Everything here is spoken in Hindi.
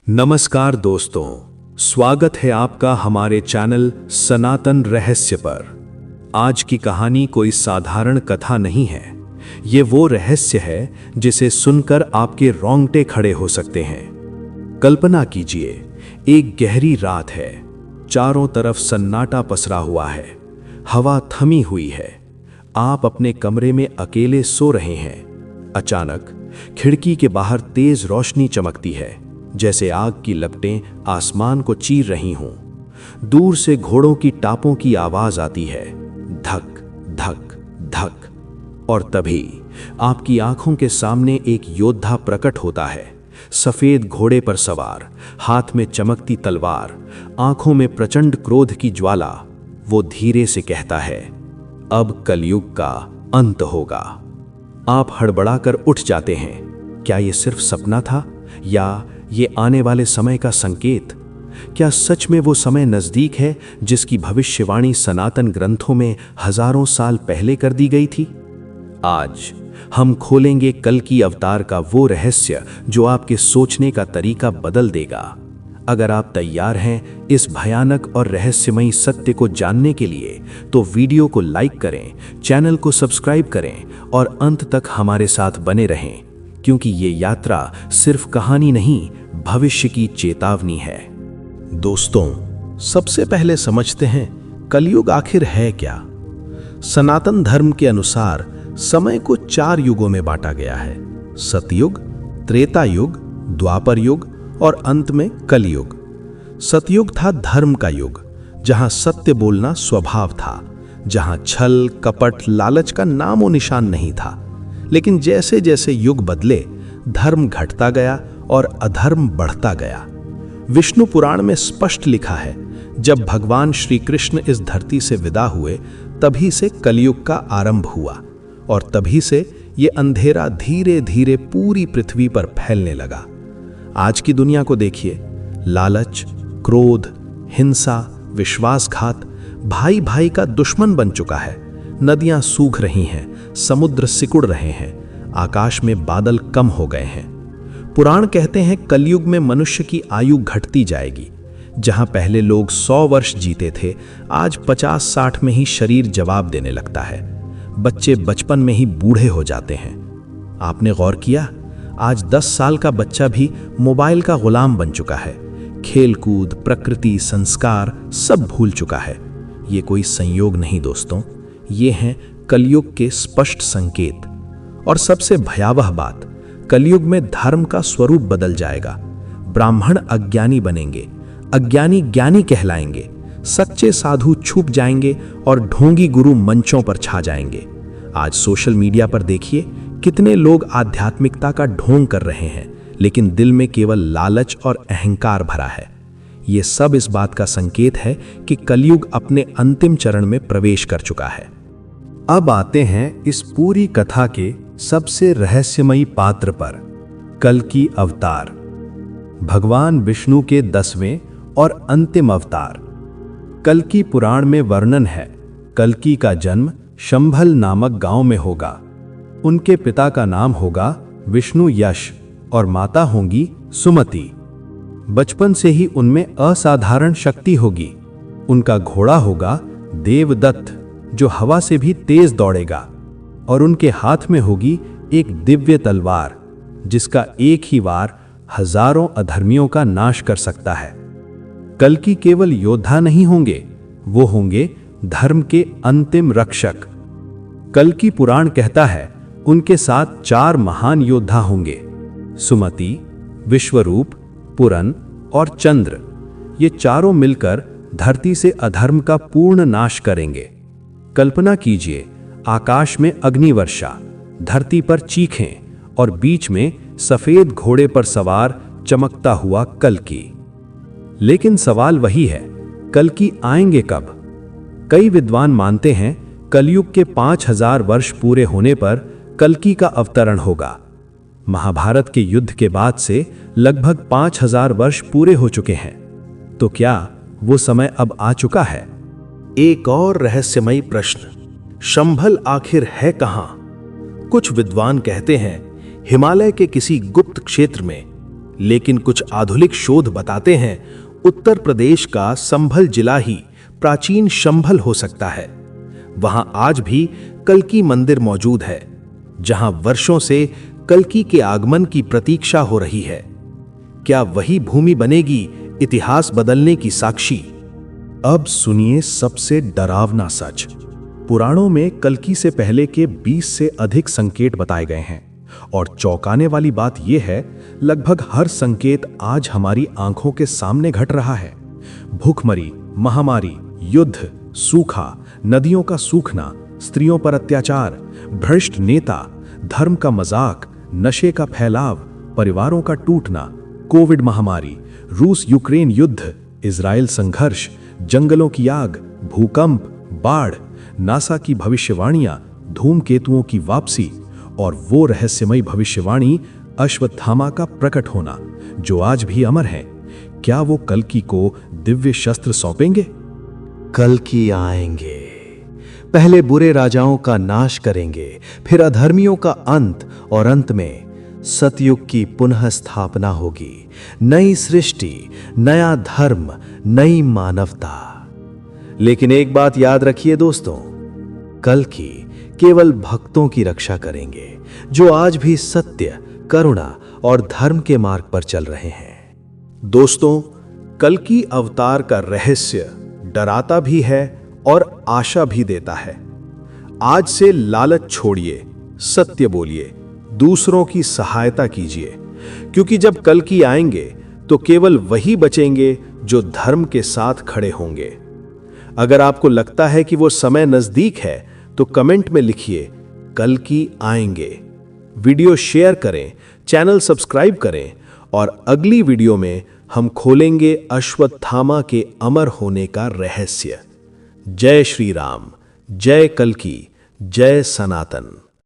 नमस्कार दोस्तों, स्वागत है आपका हमारे चैनल सनातन रहस्य पर। आज की कहानी कोई साधारण कथा नहीं है। ये वो रहस्य है जिसे सुनकर आपके रोंगटे खड़े हो सकते हैं। कल्पना कीजिए, एक गहरी रात है, चारों तरफ सन्नाटा पसरा हुआ है, हवा थमी हुई है। आप अपने कमरे में अकेले सो रहे हैं। अचानक खिड़की के बाहर तेज रोशनी चमकती है, जैसे आग की लपटें आसमान को चीर रही हों। दूर से घोड़ों की टापों की आवाज आती है, धक धक धक। और तभी आपकी आंखों के सामने एक योद्धा प्रकट होता है, सफेद घोड़े पर सवार, हाथ में चमकती तलवार, आंखों में प्रचंड क्रोध की ज्वाला। वो धीरे से कहता है, अब कलयुग का अंत होगा। आप हड़बड़ाकर उठ जाते हैं। क्या ये सिर्फ सपना था, या ये आने वाले समय का संकेत? क्या सच में वो समय नजदीक है जिसकी भविष्यवाणी सनातन ग्रंथों में हजारों साल पहले कर दी गई थी? आज हम खोलेंगे कल्कि अवतार का वो रहस्य जो आपके सोचने का तरीका बदल देगा। अगर आप तैयार हैं इस भयानक और रहस्यमयी सत्य को जानने के लिए, तो वीडियो को लाइक करें, चैनल को सब्सक्राइब करें और अंत तक हमारे साथ बने रहें, क्योंकि ये यात्रा सिर्फ कहानी नहीं, भविष्य की चेतावनी है। दोस्तों, सबसे पहले समझते हैं कलयुग आखिर है क्या। सनातन धर्म के अनुसार समय को 4 युगों में बांटा गया है: सतयुग, त्रेता युग, द्वापर युग और अंत में कलयुग। सतयुग था धर्म का युग, जहां सत्य बोलना स्वभाव था, जहां छल कपट लालच का नामो निशान नहीं था। लेकिन जैसे जैसे युग बदले, धर्म घटता गया और अधर्म बढ़ता गया। विष्णु पुराण में स्पष्ट लिखा है, जब भगवान श्री कृष्ण इस धरती से विदा हुए, तभी से कलयुग का आरंभ हुआ और तभी से ये अंधेरा धीरे धीरे पूरी पृथ्वी पर फैलने लगा। आज की दुनिया को देखिए, लालच, क्रोध, हिंसा, विश्वासघात भाई भाई का दुश्मन बन चुका है। नदियां सूख रही हैं, समुद्र सिकुड़ रहे हैं, आकाश में बादल कम हो गए हैं। पुराण कहते हैं कलयुग में मनुष्य की आयु घटती जाएगी। जहां पहले लोग 100 वर्ष जीते थे, आज 50-60 में ही शरीर जवाब देने लगता है। बच्चे बचपन में ही बूढ़े हो जाते हैं। आपने गौर किया, आज 10 साल का बच्चा भी मोबाइल का गुलाम बन चुका है। खेलकूद, प्रकृति, संस्कार सब भूल चुका है। ये कोई संयोग नहीं दोस्तों, ये हैं कलयुग के स्पष्ट संकेत। और सबसे भयावह बात, कलयुग में धर्म का स्वरूप बदल जाएगा। ब्राह्मण अज्ञानी बनेंगे, अज्ञानी ज्ञानी कहलाएंगे, सच्चे साधु छुप जाएंगे और ढोंगी गुरु मंचों पर छा जाएंगे। आज सोशल मीडिया पर देखिए, कितने लोग आध्यात्मिकता का ढोंग कर रहे हैं, लेकिन दिल में केवल लालच और अहंकार भरा है। ये सब इस बात का संकेत है कि कलयुग अपने अंतिम चरण में प्रवेश कर चुका है। अब आते हैं इस पूरी कथा के सबसे रहस्यमयी पात्र पर, कल्कि अवतार। भगवान विष्णु के 10वें और अंतिम अवतार। कल्कि पुराण में वर्णन है, कल्कि का जन्म शंभल नामक गांव में होगा। उनके पिता का नाम होगा विष्णु यश और माता होंगी सुमति। बचपन से ही उनमें असाधारण शक्ति होगी। उनका घोड़ा होगा देवदत्त, जो हवा से भी तेज दौड़ेगा, और उनके हाथ में होगी एक दिव्य तलवार, जिसका एक ही वार हजारों अधर्मियों का नाश कर सकता है। कल्कि केवल योद्धा नहीं होंगे, वो होंगे धर्म के अंतिम रक्षक। कल्कि पुराण कहता है, उनके साथ 4 महान योद्धा होंगे: सुमति, विश्वरूप, पुरन और चंद्र। ये चारों मिलकर धरती से अधर्म का पूर्ण नाश करेंगे। कल्पना कीजिए, आकाश में अग्निवर्षा, धरती पर चीखें और बीच में सफेद घोड़े पर सवार चमकता हुआ कल्कि। लेकिन सवाल वही है, कल्कि आएंगे कब? कई विद्वान मानते हैं कलयुग के 5000 वर्ष पूरे होने पर कल्कि का अवतरण होगा। महाभारत के युद्ध के बाद से लगभग 5000 वर्ष पूरे हो चुके हैं। तो क्या वो समय अब आ चुका है? एक और रहस्यमयी प्रश्न, शंभल आखिर है कहां? कुछ विद्वान कहते हैं हिमालय के किसी गुप्त क्षेत्र में, लेकिन कुछ आधुनिक शोध बताते हैं उत्तर प्रदेश का संभल जिला ही प्राचीन शंभल हो सकता है। वहां आज भी कल्कि मंदिर मौजूद है, जहां वर्षों से कल्कि के आगमन की प्रतीक्षा हो रही है। क्या वही भूमि बनेगी इतिहास बदलने की साक्षी? अब सुनिए सबसे डरावना सच। पुराणों में कल्कि से पहले के 20 से अधिक संकेत बताए गए हैं और चौंकाने वाली बात यह है, लगभग हर संकेत आज हमारी आंखों के सामने घट रहा है। भूखमरी, महामारी, युद्ध, सूखा, नदियों का सूखना, स्त्रियों पर अत्याचार, भ्रष्ट नेता, धर्म का मजाक, नशे का फैलाव, परिवारों का टूटना, कोविड महामारी, रूस यूक्रेन युद्ध, इजराइल संघर्ष, जंगलों की आग, भूकंप, बाढ़, नासा की भविष्यवाणियां, धूमकेतुओं की वापसी और वो रहस्यमयी भविष्यवाणी अश्वत्थामा का प्रकट होना, जो आज भी अमर है। क्या वो कल्कि को दिव्य शस्त्र सौंपेंगे? कल्कि आएंगे, पहले बुरे राजाओं का नाश करेंगे, फिर अधर्मियों का अंत और अंत में सतयुग की पुनः स्थापना होगी। नई सृष्टि, नया धर्म, नई मानवता। लेकिन एक बात याद रखिए दोस्तों, कल्कि केवल भक्तों की रक्षा करेंगे जो आज भी सत्य, करुणा और धर्म के मार्ग पर चल रहे हैं। दोस्तों, कल्कि अवतार का रहस्य डराता भी है और आशा भी देता है। आज से लालच छोड़िए, सत्य बोलिए, दूसरों की सहायता कीजिए, क्योंकि जब कल्कि आएंगे तो केवल वही बचेंगे जो धर्म के साथ खड़े होंगे। अगर आपको लगता है कि वो समय नजदीक है तो कमेंट में लिखिए कल्कि आएंगे। वीडियो शेयर करें, चैनल सब्सक्राइब करें और अगली वीडियो में हम खोलेंगे अश्वत्थामा के अमर होने का रहस्य। जय श्री राम, जय कल्कि, जय सनातन।